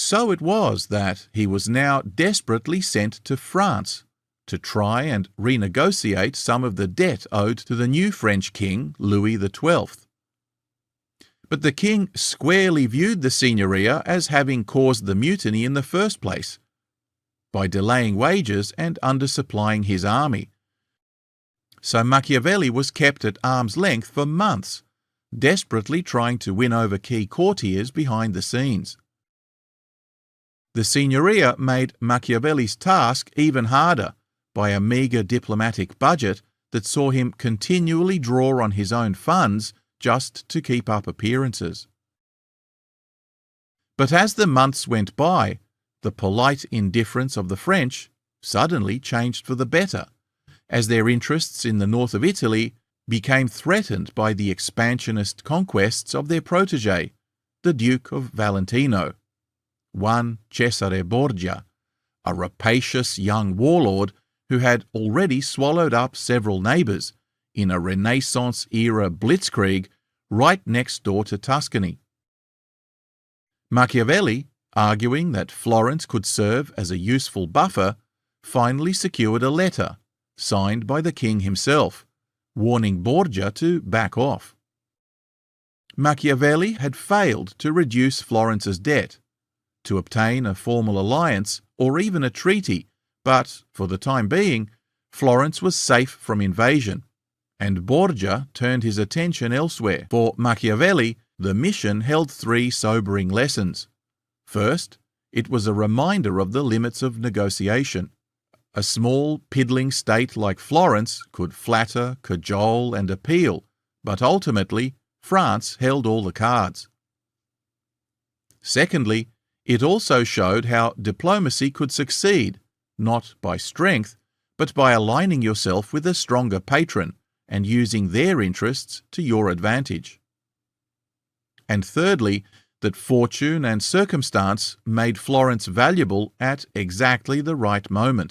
So it was that he was now desperately sent to France to try and renegotiate some of the debt owed to the new French king, Louis XII. But the king squarely viewed the Signoria as having caused the mutiny in the first place, by delaying wages and undersupplying his army. So Machiavelli was kept at arm's length for months, desperately trying to win over key courtiers behind the scenes. The Signoria made Machiavelli's task even harder by a meagre diplomatic budget that saw him continually draw on his own funds just to keep up appearances. But as the months went by, the polite indifference of the French suddenly changed for the better, as their interests in the north of Italy became threatened by the expansionist conquests of their protege, the Duke of Valentino, one Cesare Borgia, a rapacious young warlord who had already swallowed up several neighbours in a Renaissance-era blitzkrieg right next door to Tuscany. Machiavelli, arguing that Florence could serve as a useful buffer, finally secured a letter, signed by the king himself, warning Borgia to back off. Machiavelli had failed to reduce Florence's debt, to obtain a formal alliance or even a treaty, but, for the time being, Florence was safe from invasion, and Borgia turned his attention elsewhere. For Machiavelli, the mission held three sobering lessons. First, it was a reminder of the limits of negotiation. A small, piddling state like Florence could flatter, cajole, and appeal, but ultimately, France held all the cards. Secondly, it also showed how diplomacy could succeed, not by strength, but by aligning yourself with a stronger patron and using their interests to your advantage. And thirdly, that fortune and circumstance made Florence valuable at exactly the right moment.